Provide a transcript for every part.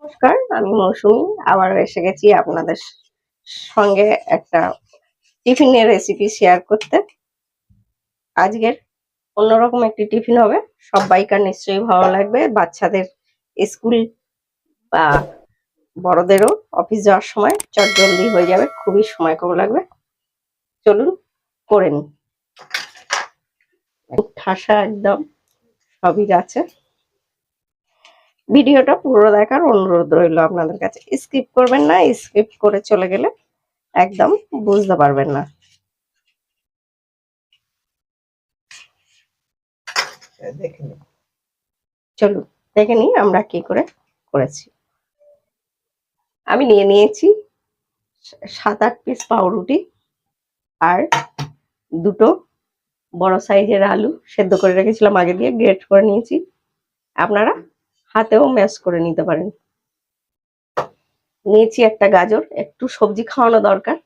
নমস্কার, আমি মৌসুমী আবার এসে গেছি আপনাদের সঙ্গে একটা টিফিনের রেসিপি শেয়ার করতে। আজকের অন্যরকম একটি টিফিন হবে, সবাইকার নিশ্চয়ই ভালো লাগবে। বাচ্চাদের স্কুল বা বড়দেরও অফিস যাওয়ার সময় চটজলদি হয়ে যাবে, খুবই সময় কম লাগবে। চলুন করে নিই। ঠাসা একদম সবই আছে। ভিডিওটা পুরো দেখার অনুরোধ রইল আপনাদের কাছে, স্কিপ করবেন না। স্কিপ করে চলে গেলে একদম বুঝতে পারবেন না। চলুন দেখে নিই আমরা কি করে করেছি। আমি নিয়ে নিয়েছি 7-8 পিস পাউরুটি আর দুটো বড় সাইজের আলু সেদ্ধ করে রেখেছিলাম, আগে দিয়ে গ্রেট করে নিয়েছি। আপনারা হাতেও ম্যাশ করে নিতে পারেন। নিয়েছি একটা গাজর, একটু সবজি খাওয়ানো দরকার,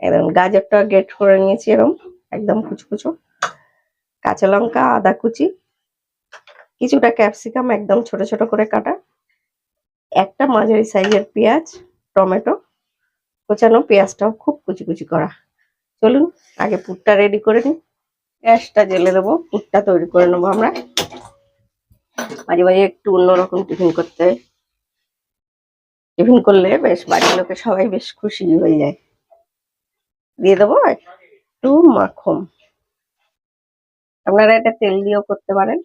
এবং গাজরটা গ্রেট করে নিয়েছি এরকম একদম কুচো কুচো। কাঁচা লঙ্কা, আদা কুচি, কিছুটা ক্যাপসিকাম একদম ছোট ছোট করে কাটা, একটা মাঝারি সাইজের পেঁয়াজ, টমেটো কোচানো, পেঁয়াজটাও খুব কুচি কুচি করা। চলুন আগে পুরটা রেডি করে নিই। গ্যাসটা জ্বেলে দেবো, পুরটা তৈরি করে নেবো আমরা। মাঝে মাঝে একটু অন্যরকম টিফিন করলে বেশ বাড়ির লোকে সবাই বেশ খুশি হয়ে যায়। দিয়ে দেবো একটু মাখন, আপনারা এটা তেল দিয়েও করতে পারেন।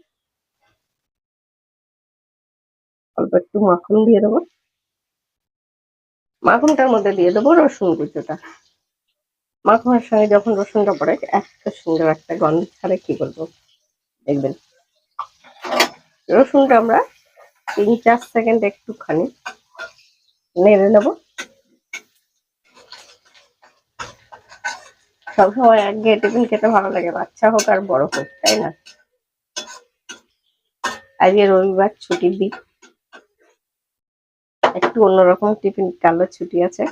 অল্প একটু মাখন দিয়ে দেবো। মাখনটার মধ্যে দিয়ে দেবো রসুন কুচোটা। মাখনের সঙ্গে যখন রসুনটা পড়ে এত সুন্দর একটা গন্ধ ছাড়ে, কি বলবো, দেখবেন। রসুনটা আমরা 3-4 সেকেন্ড একটুখানি নেড়ে নেবো। সবসময় একঘেয়ে টিফিন খেতে ভালো লাগে, বাচ্চা হোক আর বড় হোক, তাই না? আজকে রবিবার, ছুটির দিন, একটু অন্যরকম টিফিন, কালো ছুটি আছে।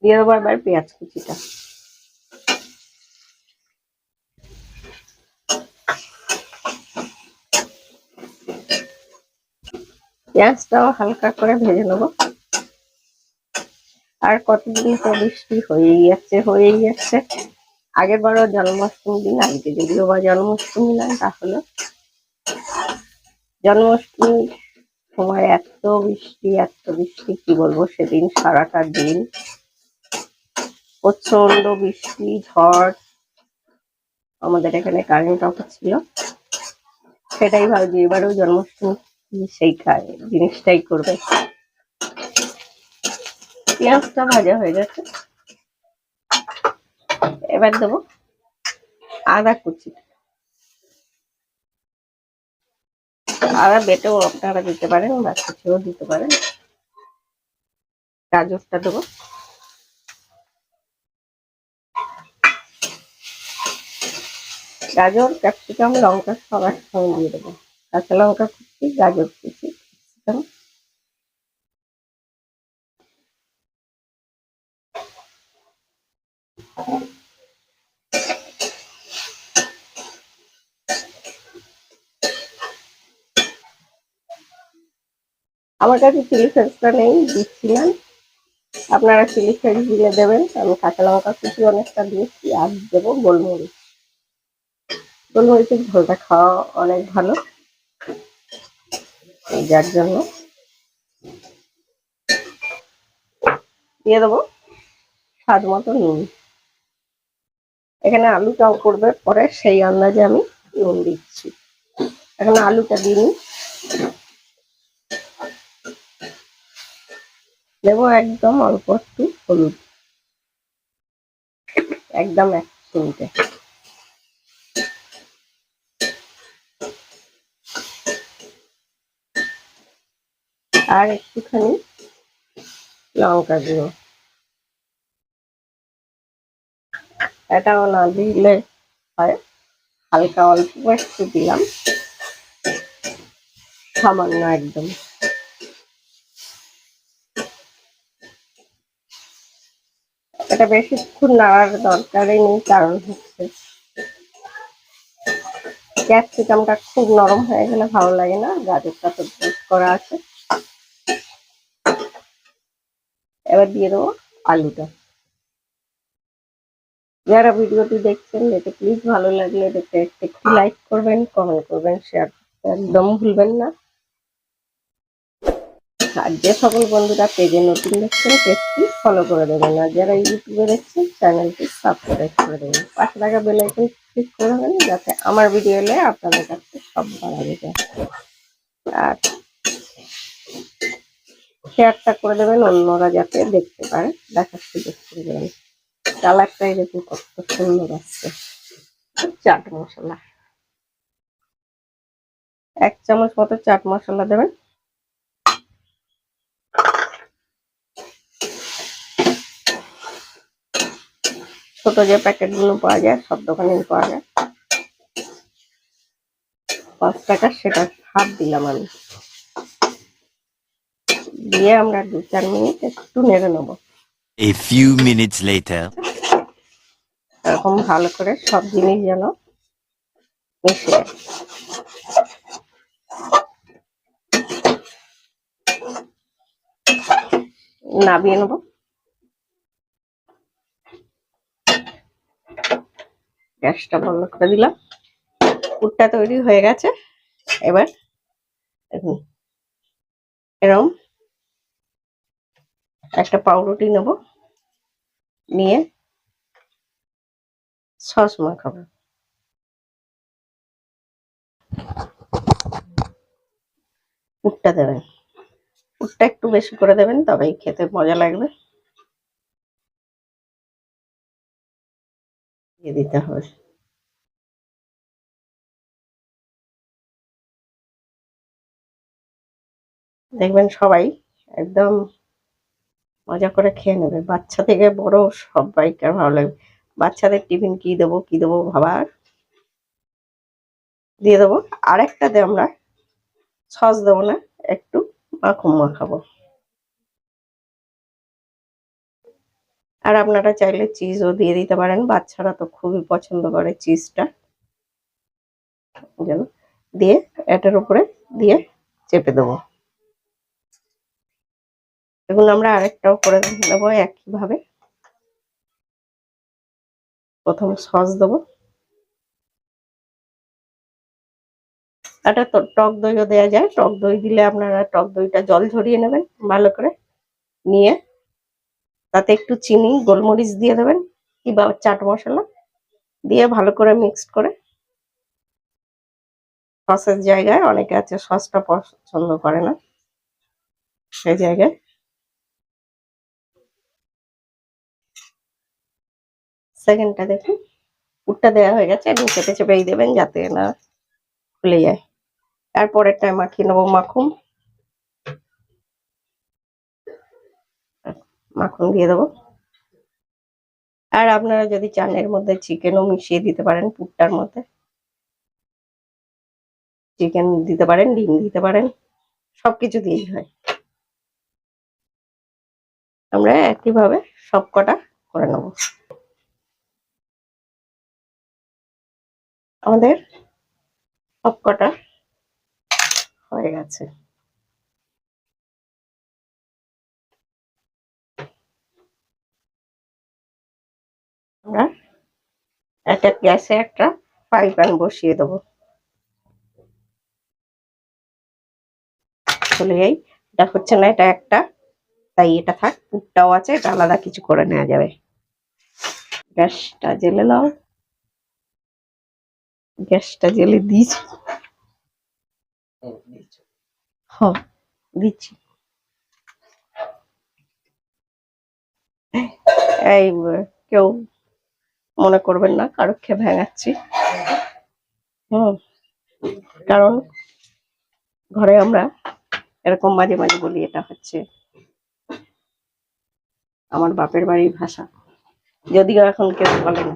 দিয়ে দেবো এবার পেঁয়াজ কুচিটা। পেঁয়াজটাও হালকা করে ভেজে নেবো। আর কতদিন তো বৃষ্টি হয়েই যাচ্ছে। আগের বারও জন্মাষ্টমী দিন, আজকে যদিও বা জন্মাষ্টমী নয়, তাহলে জন্মাষ্টমীর সময় এত বৃষ্টি কি বলবো। সেদিন সারাটা দিন প্রচন্ড বৃষ্টি, ঝড়, আমাদের এখানে কারেন্ট অফ ছিল। সেটাই ভাবছি এবারেও জন্মাষ্টমী সেই জিনিসটাই করবে। পেঁয়াজটা ভাজা হয়ে গেছে, এবার দেবো আদা কুচি। আদা বেটেও আপনারা দিতে পারেন বা কুচিও দিতে পারেন। গাজরটা দেবো, গাজর, ক্যাপসিকাম, লঙ্কা সব একসঙ্গে দিয়ে দেবো। কাঁচা লঙ্কা কুচি, গাজর কুচি, ক্যাপসিকাম। আমার কাছে চিলি ফ্লেক্সটা নেই, দিচ্ছি না। আপনারা চিলি ফ্লেক্স দিলে দেবেন। আমি কাঁচা লঙ্কা কুচি অনেকটা দিয়েছি, আর দেবো গোলমরিচ। গোলমরিচের ঝোলটা খাওয়া অনেক ভালো, যার জন্য দিয়ে দেবো স্বাদ মতো নুন। এখানে আলুটাও করবে পরে, সেই আন্দাজে আমি নুন দিচ্ছি। এখানে আলুটা দিইনি। দেবো একদম অল্প একটু হলুদ, একদম 1 চিমটে। আর একটুখানি লঙ্কা গুঁড়ো, এটাও না দিলে হয়, হালকা অল্প একটু দিলাম, সামান্য একদম। এটা বেশিক্ষণ নাড়ার দরকারই নেই, কারণ হচ্ছে ক্যাপসিকামটা খুব নরম হয়ে গেলে ভালো লাগে না, গাজরটা তো পেস্ট করা আছে। এবার দিয়ে দেবো আলুটা। যারা ভিডিওটি দেখছেন এতে প্লিজ ভালো লাগলে এটাকে একটু লাইক করবেন, কমেন্ট করবেন, শেয়ার করতে একদম ভুলবেন না। আর যে সকল বন্ধুরা পেজে নতুন দেখছেন পেজটি ফলো করে দেবেন, আর যারা ইউটিউবে দেখছেন চ্যানেলটি সাবস্ক্রাইব করে দেবেন, পাশে থাকা বেল আইকন ক্লিক করে দেবেন যাতে আমার ভিডিও এলে আপনাদের কাছে সবার আগে যায়। আর শেয়ারটা করে দেবেন অন্যরা যাতে দেখতে পারে, দেখার সুযোগ করে দেবেন। কালারটাই দেখুন কত সুন্দর আসছে। চাট মশলা 1 চামচ মতো চাট মশলা দেবেন। ছোট যে প্যাকেটগুলো পাওয়া যায় সব দোকানেই পাওয়া যায়, 5 টাকা, সেটা হাফ দিলাম আমি। দিয়ে আমরা 2-4 মিনিট একটু নেড়ে নেবো। A few minutes later. এরকম ভালো করে সব জিনিস যেন মিশে যায়। নামিয়ে নেবো। গ্যাসটা বন্ধ করে দিলাম। পুরটা তৈরি হয়ে গেছে। এবার দেখুন এরকম একটা পাউরুটি নেব, নিয়ে সস মাখাবো। পুরটা দেবেন, পুরটা একটু বেশি করে দেবেন তবেই খেতে মজা লাগবে। দিয়ে দিতে হবে। দেখবেন সবাই একদম মজা করে খেয়ে নেবে, বাচ্চা থেকে বড় সবাইকে ভালো লাগবে। বাচ্চাদের টিফিন কি দেবো ভাবার। দিয়ে দেবো। আরেকটাতে আমরা সস দেবো না, একটু মাখন মাখাবো। আর আপনারা চাইলে চিজও দিয়ে দিতে পারেন, বাচ্চারা তো খুবই পছন্দ করে চিজটা। যেন দিয়ে এটার উপরে দিয়ে চেপে দেবো। এগুলো আমরা আরেকটাও করে দেবো একইভাবে। প্রথম সস দেবো। এটা তো টক দইও দেওয়া যায়, টক দই দিলে আপনারা টক দইটা জল ঝরিয়ে নেবেন ভালো করে, নিয়ে তাতে একটু চিনি গোলমরিচ দিয়ে দেবেন কিংবা চাট মশলা দিয়ে ভালো করে মিক্সড করে, সসের জায়গায় অনেকে আছে সসটা পছন্দ করে না, সেই জায়গায় সেকেন্ডটা দেখুন পুরটা দেওয়া হয়ে গেছে এবং চেপে চেপেই দেবেন যাতে না খুলে যায়। তারপরেরটায় মাখিয়ে নেবো মাখন। মাখন দিয়ে দেবো। আর আপনারা যদি চান এর মধ্যে চিকেনও মিশিয়ে দিতে পারেন, পুরটার মধ্যে চিকেন দিতে পারেন, ডিম দিতে পারেন, সবকিছু দিয়েই হয়। আমরা একইভাবে সব কটা করে নেব। আমাদের সব কটা হয়ে গেছে। আমরা একটা গ্যাসে একটা ফ্রাই প্যান বসিয়ে দেবো। চলে যাই, এটা হচ্ছে না, এটা একটা, তাই এটা থাক, পুরটাও আছে, এটা আলাদা কিছু করে নেওয়া যাবে। গ্যাসটা জ্বেলে নাও। গ্যাসটা জ্বেলে দিয়েছি। হ্যাঁ দিচ্ছি। এই কেউ মনে করবেন না কারো খেয়ে ভেঙাচ্ছি। কারণ ঘরে আমরা এরকম মাঝে মাঝে বলি, এটা হচ্ছে আমার বাপের বাড়ির ভাষা, যদিও এখন কেউ বলে না।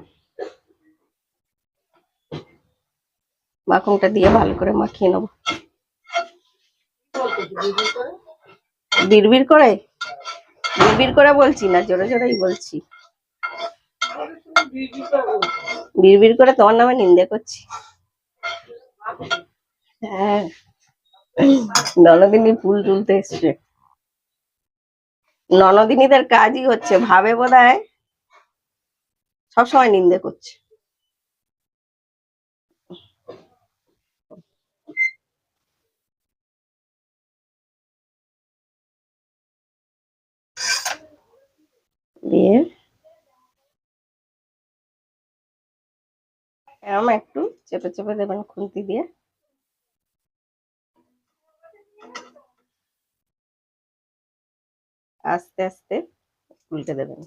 মাখনটা দিয়ে ভালো করে মাখিয়ে নেবো। বিড়বিড় করে বিড়বিড় করে বলছি না, জোরে জোরেই বলছি। বিড়বিড় করে তোমার নামে নিন্দে করছি। হ্যাঁ, ননদিনী ফুল তুলতে এসছে। ননদিনীদের কাজই হচ্ছে, ভাবে বোধহয় সবসময় নিন্দে করছে। দিয়ে এরম একটু চেপে চেপে দেবেন খুন্তি দিয়ে। আস্তে আস্তে উল্টে দেবেন।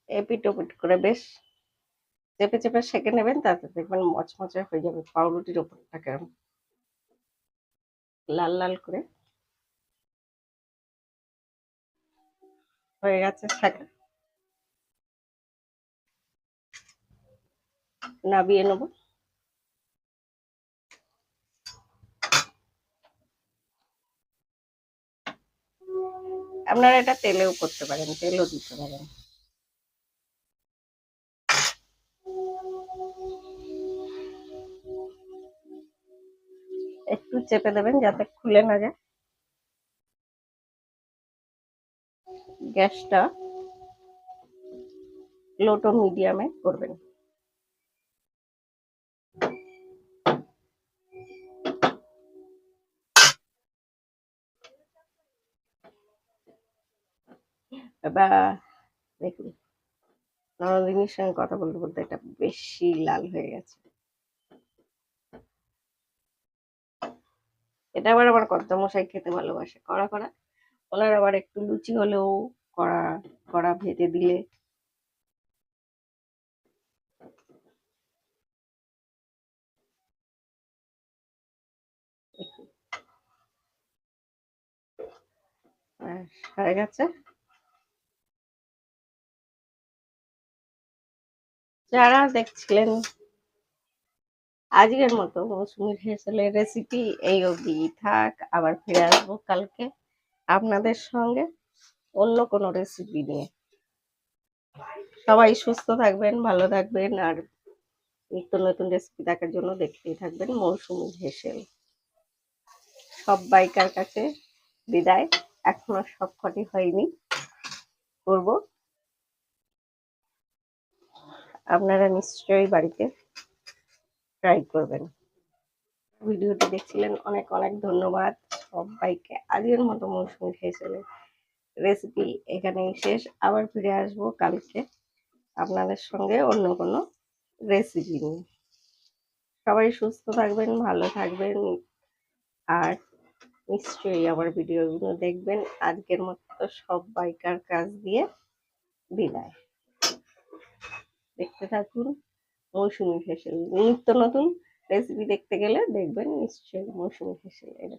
এপিট ওপিট করে বেশ চেপে চেপে সেঁকে নেবেন, তাতে দেখবেন মচমচে হয়ে যাবে, পাউরুটির ওপরটা কেরম লাল লাল করে হয়ে গেছে সেঁকা। নাবিয়ে নেবো। আপনারা এটা তেলেও করতে পারেন, তেলও দিতে পারেন। একটু চেপে দেবেন যাতে খুলে না যায়। গ্যাসটা লো টু মিডিয়ামে করবেন। এবার দেখুন, নরদিনীর সঙ্গে কথা বলতে বলতে এটা বেশি লাল হয়ে গেছে। এটা আবার আমার কর্তামশাই খেতে ভালোবাসে, কড়া কড়া। ওনার আবার একটু লুচি হলেও কড়া কড়া ভেজে দিলে হয়ে গেছে। যারা দেখছিলেন, আজকের মতো মৌসুমীর হেসেলের রেসিপি এই অবধি থাক। আবার ফিরে আসবো কালকে আপনাদের সঙ্গে অন্য কোনো রেসিপি নিয়ে। সবাই সুস্থ থাকবেন, ভালো থাকবেন, আর নিত্য নতুন রেসিপি দেখার জন্য দেখতেই থাকবেন মৌসুমীর হেসেল। সব বাইকার কাছে বিদায়, এখনো সবকটি হয়নি, করব। আপনারা নিশ্চয়ই বাড়িতে ট্রাই করবেন। ভিডিওটি দেখছিলেন, অনেক অনেক ধন্যবাদ সবাইকে। আজকের মতো মৌসুমীর হেসেলের রেসিপি এখানেই শেষ। আবার ফিরে আসবো কালকে আপনাদের সঙ্গে অন্য কোনো রেসিপি নিয়ে। সবাই সুস্থ থাকবেন, ভালো থাকবেন, আর নিশ্চয়ই আমার ভিডিওগুলো দেখবেন। আজকের মতো সবাইকার কাছ দিয়ে বিদায়। দেখতে থাকুন মৌসুমী হেসেল। নিত্য নতুন রেসিপি দেখতে গেলে দেখবেন নিশ্চয়ই মৌসুমী হেসেল।